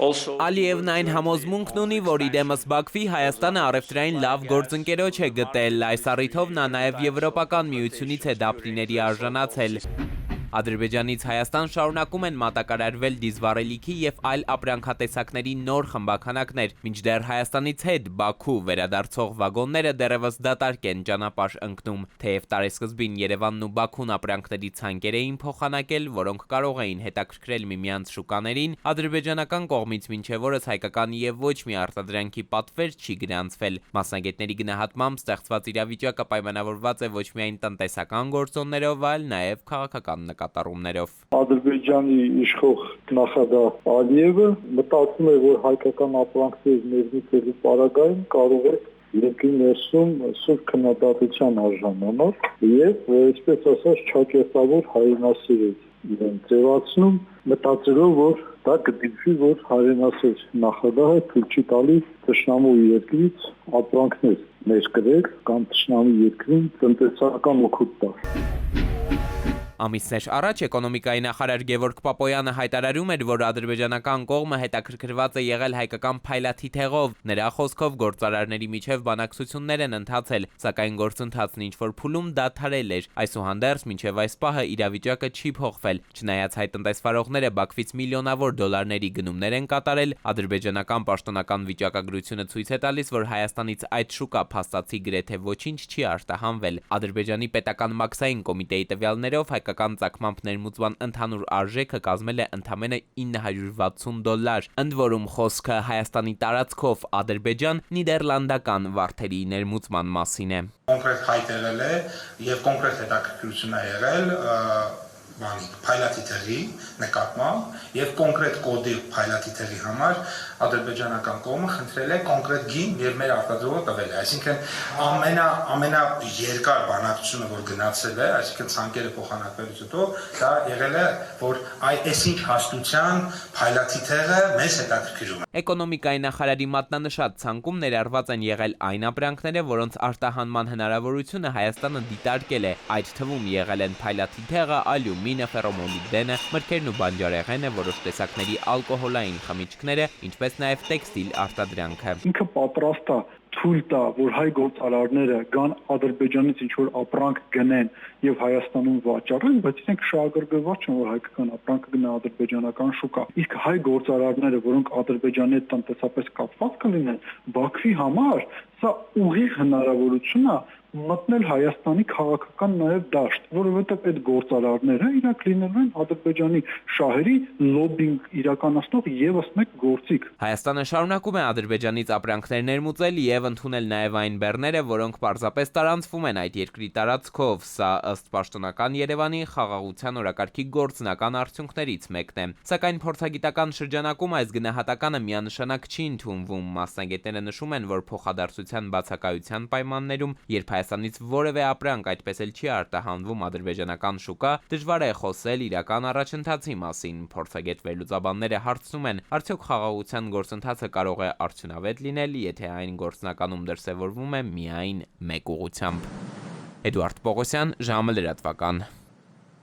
Ալիևն այն համոզմունքն ունի, որ իդեմս Բաքվի Հայաստանը առևտրային լավ գործընկերոջ է գտել, այս առիթով նա նաև Եվրոպական միությունից է դափնիների արժանացել։ Ադրբեջանից Հայաստան շարունակում են մատակարարվել դիզվառելիքի և այլ ապրանքատեսակների նոր խմբաքանակներ, մինչդեռ Հայաստանից հետ Բաքու վերադարձող վագոնները դեռևս դատարկ են ճանապարհ ընկնում, թեև տարեսկզբին Երևանն ու Բաքուն ապրանքների ցանկեր էին փոխանակել, որոնք կարող էին հետաքրքրել միմյանց շուկաներին, ադրբեջանական կողմից մինչև օրս հայկական և ոչ մի արտադրանքի պատվեր չի գրանցվել։ Մասնագետների գնահատմամբ ստեղծված իրավիճակը պայմանավորված է ոչ միայն տնտեսական գործոններով, այլ նաև քաղաքական նկատառումներով։ Ադրբեջանի իշխող նախագահ Ալիևը մտածում է, որ հայկական ապրանքներ ներմուծելու պարագայում կարող է երկրի ներսում սուր քննադատության արժանանալ եւ այսպես ասած չակերտավոր հայրենասիրել իրեն ձևացնում, մտածելով, որ դա կդիտվի, որ հայրենասեր նախագահը թույլ չի տալի թշնամու երկրից ապրանքներ ներկրել կամ թշնամի երկրին տնտեսական օգուտ տալ։ Ամիսներ առաջ էկոնոմիկայի նախարար Գևորգ Պապոյանը հայտարարում էր, որ ադրբեջանական կողմը հետաքրքրված է եղել հայկական փայլատիթեղով։ Նրա խոսքով գործարարների միջև բանակցություններ են ընթացել, սակայն գործընթացն ինչ-որ փուլում դադարել էր։ Այսուհանդերձ մինչև այս պահը իրավիճակը չի փոխվել։ Չնայած հայ տնտեսվարողները Բաքվից միլիոնավոր դոլարների գնումներ են կատարել, ադրբեջանական պաշտոնական վիճակագրությունը ցույց է տալիս, որ Հայաստանից այդ շուկա փաստացի գրեթե ոչինչ չի արտահանվել։ Ադրբեջանի պետական մաքսային կոմիտեի տվյալներով հայկական ծագմամբ ներմուծման ընդհանուր արժեքը կազմել է ընդամենը $960, ընդ որում խոսքը Հայաստանի տարածքով Ադրբեջան նիդերլանդական վարդերի ներմուծման մասին է։ Կոնկրետ հայտ եղել է եւ կոնկրետ հետաքրքրություն է եղել փայլատիթեղի նկատմամբ եւ կոնկրետ կոդի փայլատիթեղի համար ադրբեջանական կողմը խնդրել է կոնկրետ գին եւ մեր արտադրողը տվել է, այսինքն ամենաերկար բանակցությունը, որ գնացել է, այսինքն ցանկերը փոխանակվելուց հետո դա եղել է, որ այսինչ հաստության փայլատիթեղը մեզ հետաքրքրում է։ Էկոնոմիկայի նախարարի մատնանշած ցանկում ներառված են եղել այն ապրանքները, որոնց արտահանման հնարավորությունը Հայաստանը դիտարկել է, այդ թվում եղել են փայլատիթեղը, ալյումինը, ֆերոմոլիբդենը, մրգերն ու բանջարեղենը, որոշ տեսակների ալկոհոլային խմիչքները, ինչպես նաև տեքստիլ արտադրանքը։ Ինքը պատրաստ է թույլ տա, որ հայ գործարարները գան Ադրբեջանից ինչ-որ ապրանք գնեն եւ Հայաստանում վաճառեն, բայց իրենք շահագրգռված չեն, որ հայկական ապրանքը գնա ադրբեջանական շուկա։ Իսկ հայ գործարարները, որոնք Ադրբեջանի հետ տնտեսապես կապված կլինեն, Բաքվի համար սա ուղիղ հնարավորություն է մտնել Հայաստանի քաղաքական նաև դաշտ, որովհետև այդ գործարարները իրանք լինելու են Ադրբեջանի շահերի լոբինգ իրականացնող եւս մեկ գործիք։ Հայաստանը շարունակում է Ադրբեջանից ապրանքներ ներմուծել եւ ընդունել նաև այն բեռները, որոնք պարզապես տարանցվում են այդ երկրի տարածքով։ Սա ըստ պաշտոնական Երևանի խաղաղության օրակարգի գործնական արդյունքներից մեկն է։ Սակայն փորձագիտական շրջանակում այս գնահատականը միանշանակ չի ընդունվում։ Մասնագետները նշում են, որ փոխադարձության բացակայության պայմաններում, երբ Հայաստանից որևէ ապրանք այդպես էլ չի արտահանվում ադրբեջանական շուկա, դժվար է խոսել իրական առաջընթացի մասին։ Փորձագետ վերլուծաբանները հարցնում են, արդյոք խաղաղության գործընթացը կարող է արդյունավետ լինել, եթե այն գործնականում դրսևորվում է միայն մեկ ուղղությամբ։ Էդուարդ Պողոսյան, ժամը լրատվական։